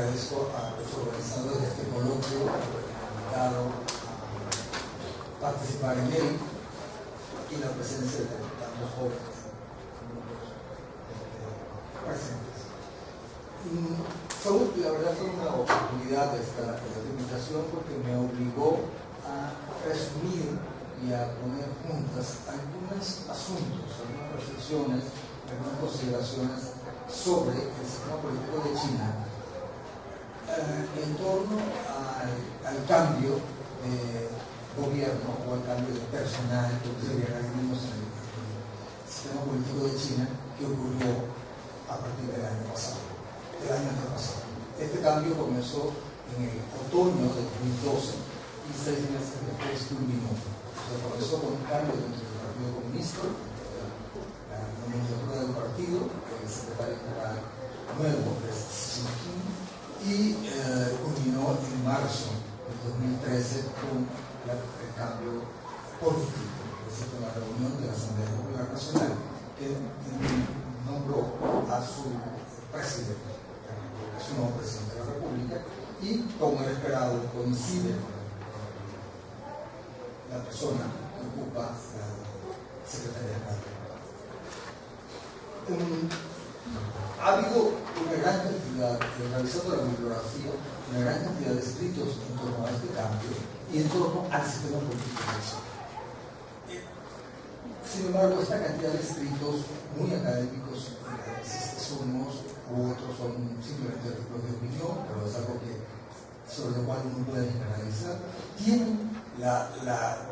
Agradezco a los organizadores de este coloquio por haber invitado a participar en él y la presencia de tantos jóvenes presentes. La verdad fue una oportunidad esta invitación porque me obligó a resumir y a poner juntas algunos asuntos, algunas reflexiones, algunas consideraciones sobre el sistema político de China en torno al cambio de gobierno o al cambio de personal que vimos en el sistema político de China que ocurrió a partir del año antepasado. Este cambio comenzó en el otoño de 2012 y 6 meses después culminó. Se comenzó con un cambio dentro del Partido Comunista, la nomenclatura del partido, el secretario general nuevo es Xi Jinping, y culminó en marzo de 2013 con el cambio político, es decir, con la reunión de la Asamblea Popular Nacional que nombró a su presidente, a su nuevo presidente de la República, y como era esperado coincide la persona que ocupa la Secretaría General. Ha habido una gran cantidad, realizando la bibliografía, una gran cantidad de escritos en torno a este cambio y en torno al sistema político de China. Sin embargo, esta cantidad de escritos muy académicos, unos u otros son simplemente artículos de opinión, pero es algo sobre lo cual uno puede generalizar, tienen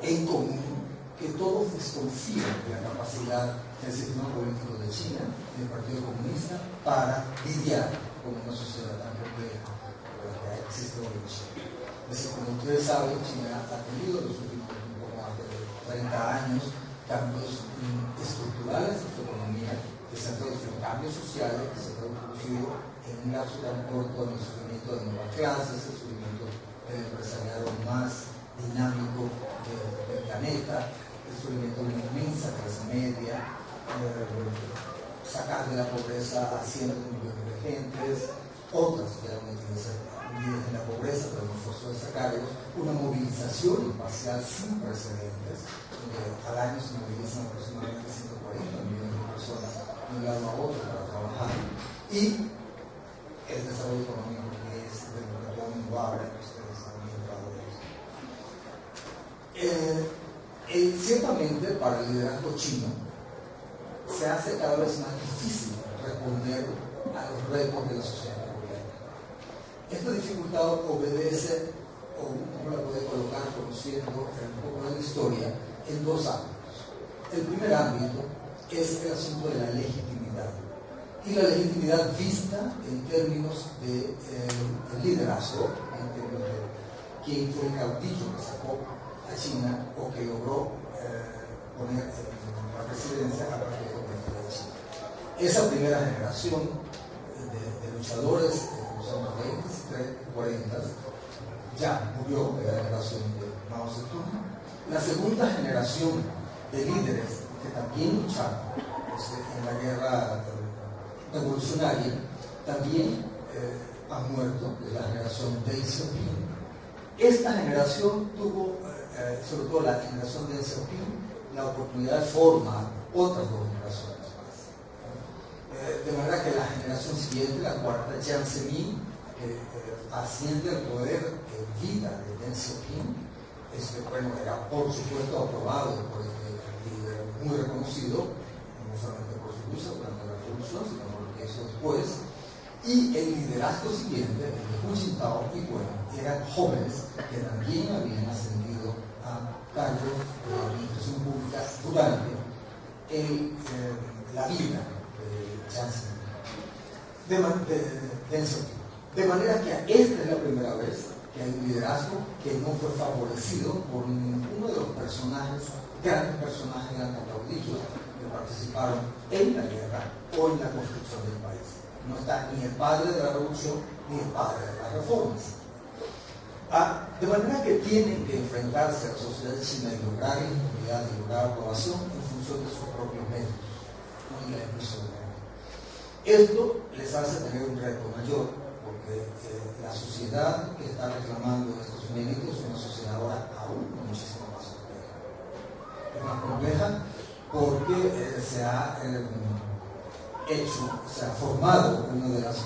en común que todos desconfían de la capacidad del sistema político de China, del Partido Comunista, para lidiar con una sociedad tan compleja como la que existe hoy en China. Es decir, como ustedes saben, China ha tenido en los últimos poco más de 30 años cambios estructurales en su economía, que se han traducido en cambios sociales, que se han traducido en un lapso tan corto en el surgimiento de nuevas clases, el surgimiento del empresariado más dinámico del planeta, el surgimiento de una inmensa clase media, sacar de la pobreza a cientos de millones de gentes, otras que eran metidas en la pobreza, pero no forzó de sacarlos, una movilización espacial sin precedentes, donde al año se movilizan aproximadamente 140 millones de personas de un lado a otro para trabajar, y el desarrollo económico que es de lo que pueden menguar que ustedes han entrado en eso. Ciertamente para el liderazgo chino se hace cada vez más difícil responder a los retos de la sociedad mundial. Esta dificultad obedece, o uno la puede colocar conociendo un poco de la historia, en dos ámbitos. El primer ámbito es el asunto de la legitimidad, y la legitimidad vista en términos de liderazgo, en términos de quién fue el caudillo que sacó a China o que logró poner la presidencia a partir de China. Esa primera generación de luchadores en los años 20 y 40 ya murió, la generación de Mao Zedong. La segunda generación de líderes que también lucharon en la guerra revolucionaria también han muerto, de la generación Deng Xiaoping. Esta generación tuvo, sobre todo la generación de Deng Xiaoping, la oportunidad de formar otras dos generaciones más. De manera que la generación siguiente, la cuarta, Jiang Zemin, que asciende al poder en vida de Deng Xiaoping, era por supuesto aprobado por este líder muy reconocido, no solamente por su lucha durante la revolución, sino por lo que hizo después. Y el liderazgo siguiente, el de Hu Jintao y Wen, eran jóvenes que también habían ascendido a cargos de administración pública durante la vida de Jiang Zemin, de manera que esta es la primera vez que hay un liderazgo que no fue favorecido por ninguno de los grandes personajes caudillos que participaron en la guerra o en la construcción del país. No está ni el padre de la revolución ni el padre de las reformas. De manera que tienen que enfrentarse a la sociedad china y lograr legitimidad y lograr aprobación en función de sus propios medios, no en la expresión de la. Esto les hace tener un reto mayor, porque la sociedad que está reclamando estos méritos es una sociedad ahora aún muchísimo más compleja. Es más compleja porque se ha formado una de las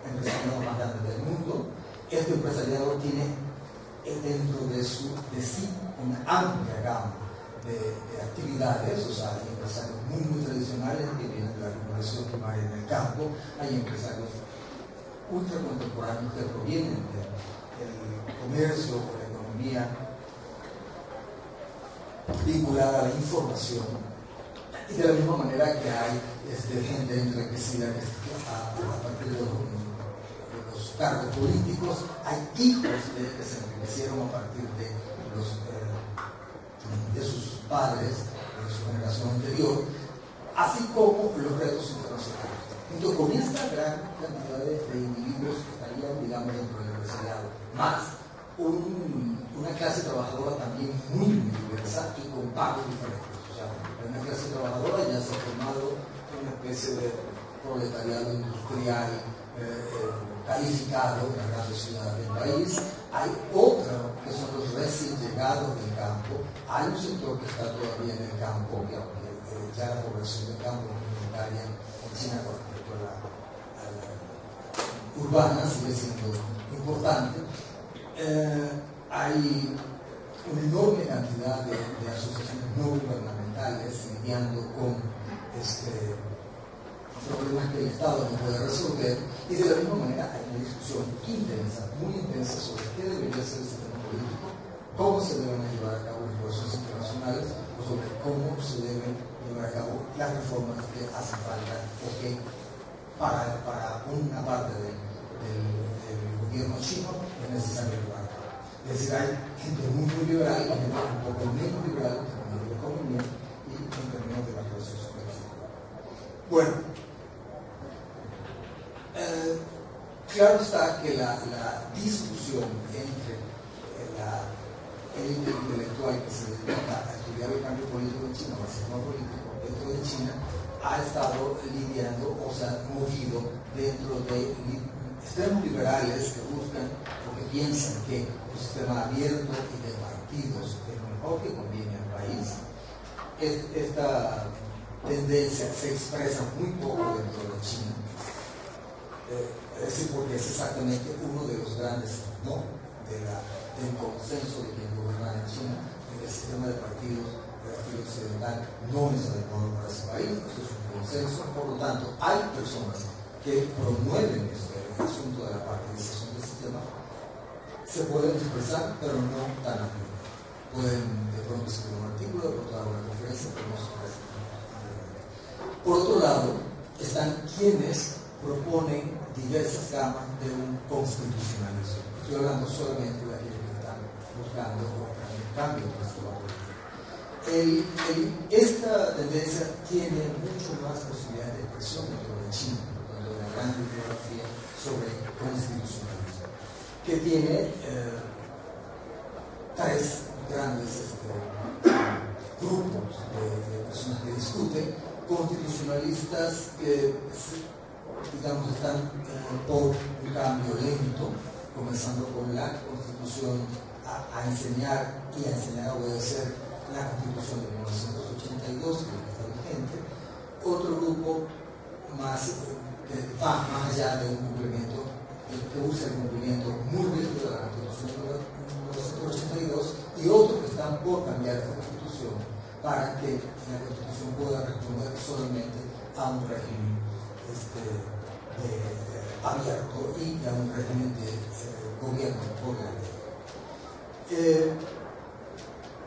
empresarios más grandes del mundo. Este empresariado tiene dentro de sí una amplia gama de actividades. O sea, hay empresarios muy tradicionales que vienen de la remuneración primaria en el campo, hay empresarios ultra contemporáneos que provienen del comercio o la economía vinculada a la información, y de la misma manera que hay gente enriquecida a partir de los cargos políticos. Hay hijos que se enriquecieron a partir de sus padres, de su generación anterior, así como los retos internacionales. Junto con esta gran cantidad de individuos que estarían, digamos, dentro del empresariado, más una clase trabajadora también muy diversa y con pagos diferentes. O sea, una clase trabajadora ya se ha formado una especie de proletariado industrial calificado en las grandes ciudades del país. Hay otra que son los recién llegados del campo. Hay un sector que está todavía en el campo, que aunque ya la población del campo comunitaria en China con respecto a la urbana sigue siendo importante. Hay una enorme cantidad de asociaciones no gubernamentales lidiando con problemas que el Estado no puede resolver, y de la misma manera hay una discusión intensa, muy intensa, sobre qué debería ser el sistema político, cómo se deben llevar a cabo las relaciones internacionales, o sobre cómo se deben llevar a cabo las reformas que hacen falta o que para una parte del gobierno chino es necesario llevar a cabo. Es decir, hay gente muy liberal y gente un poco menos liberal en términos de la economía y en términos de las relaciones internacionales. Bueno, claro está que la discusión entre la élite intelectual que se dedica a estudiar el cambio político en China o el sistema político dentro de China ha estado lidiando o se ha movido dentro de extremos liberales que buscan o que piensan que un sistema abierto y de partidos es lo mejor que conviene al país. Esta tendencia se expresa muy poco dentro de China. Es decir, porque es exactamente uno de los grandes no del consenso de quien gobierna en China, de que el sistema de partidos del estilo occidental no es adecuado para ese país. Esto es un consenso. Por lo tanto, hay personas que promueven el asunto de la partidarización del sistema. Se pueden expresar, pero no tan ampliamente. Pueden de pronto escribir un artículo, de pronto dar una conferencia, pero no se expresan. Por otro lado, están quienes proponen diversas gamas de un constitucionalismo. Estoy hablando solamente de aquellos que están buscando un cambio de nuestra política. Esta tendencia tiene mucho más posibilidades de expresión dentro de China, dentro de la gran bibliografía sobre constitucionalismo, que tiene tres grandes grupos de personas que discuten. Constitucionalistas que, digamos, están por un cambio lento, comenzando con la Constitución a enseñar a obedecer la Constitución de 1982, que está vigente. Otro grupo que va más allá de un cumplimiento, que usa el cumplimiento muy rígido de la Constitución de 1982, y otros que están por cambiar esta Constitución para que la Constitución pueda responder solamente a un régimen abierto y a un régimen de gobierno por la ley.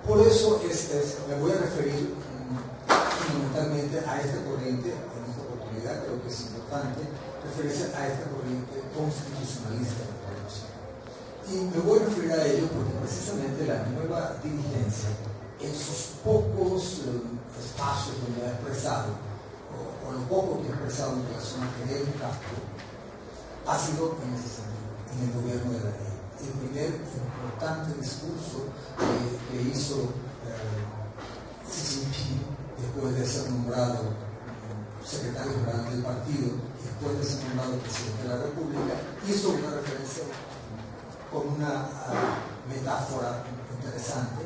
Por eso me voy a referir fundamentalmente a esta corriente. En esta oportunidad creo que es importante referirse a esta corriente constitucionalista de la población. Y me voy a referir a ello porque precisamente la nueva dirigencia, en sus pocos espacios donde ha expresado, o lo poco que ha expresado en relación a Fidel Castro, ha sido en ese sentido, en el gobierno de la ley. El primer importante discurso que hizo Xi Jinping después de ser nombrado secretario general del partido y después de ser nombrado presidente de la República hizo una referencia con una metáfora interesante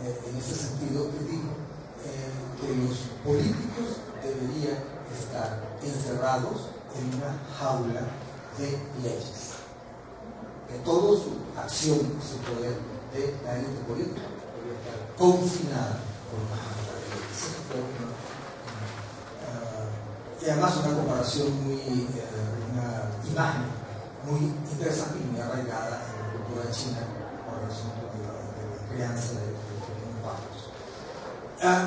en ese sentido, que dijo que los políticos deberían estar encerrados en una jaula de leyes, que toda su acción, su poder de la élite política debería estar confinada por una jaula de leyes. Y además una comparación una imagen muy interesante y muy arraigada en la cultura china por el asunto de la crianza de pequeños pájaros.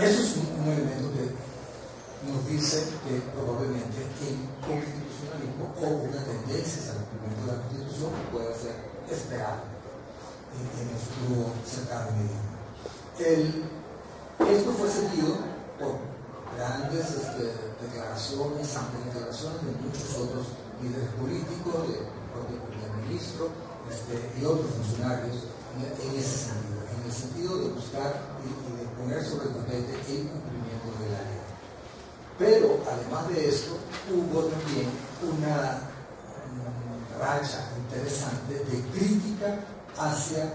Eso es un elemento que nos dice que probablemente el constitucionalismo o una tendencia al cumplimiento de la Constitución pueda ser esperada en el futuro cercano y mediano. Esto fue seguido por grandes declaraciones de muchos otros líderes políticos, del propio primer ministro y otros funcionarios en ese sentido, en el sentido de buscar y de poner sobre el tapete el cumplimiento de la ley. Pero además de esto, hubo también una racha interesante de crítica hacia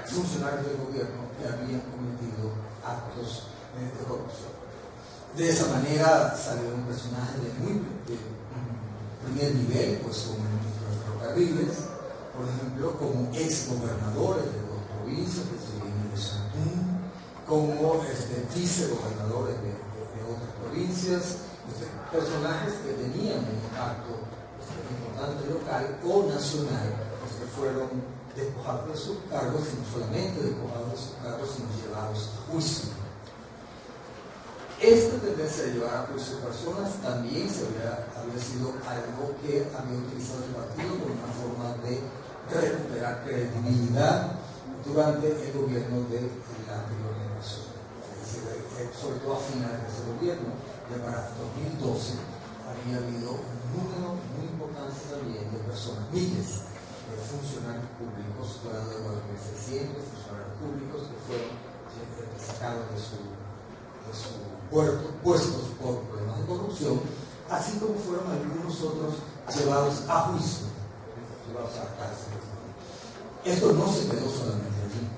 funcionarios del gobierno que habían cometido actos de corrupción. De esa manera salieron personajes de primer nivel, pues como el ministro de Ferrocarriles, por ejemplo, como ex gobernadores de dos provincias, que se vienen de Shandong, como vicegobernadores de otras provincias, personajes que tenían un impacto importante local o nacional, que fueron despojados de sus cargos, y no solamente despojados de sus cargos, sino llevados a juicio. Esta tendencia de llevar a juicio personas también había sido algo que había utilizado el partido como una forma de recuperar credibilidad durante el gobierno de la anterior generación. Es decir, sobre todo a finales de ese gobierno, ya para 2012 había habido un número muy importante también de personas, miles de funcionarios públicos, hablando de 4.600 funcionarios públicos que fueron sacados de sus puestos por problemas de corrupción, así como fueron algunos otros llevados a juicio, llevados a la cárcel. Esto no se quedó solamente allí.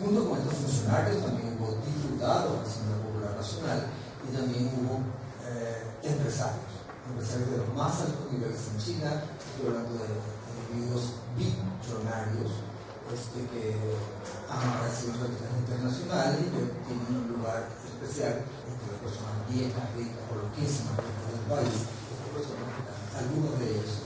Junto con estos funcionarios también hubo diputados de la Asamblea Popular Nacional y también hubo empresarios de los más altos niveles en China. Estoy hablando de individuos billonarios que han aparecido en revistas internacionales y que tienen un lugar especial entre las personas viejas, ricas o loquísimas del país. Estas personas, algunos de ellos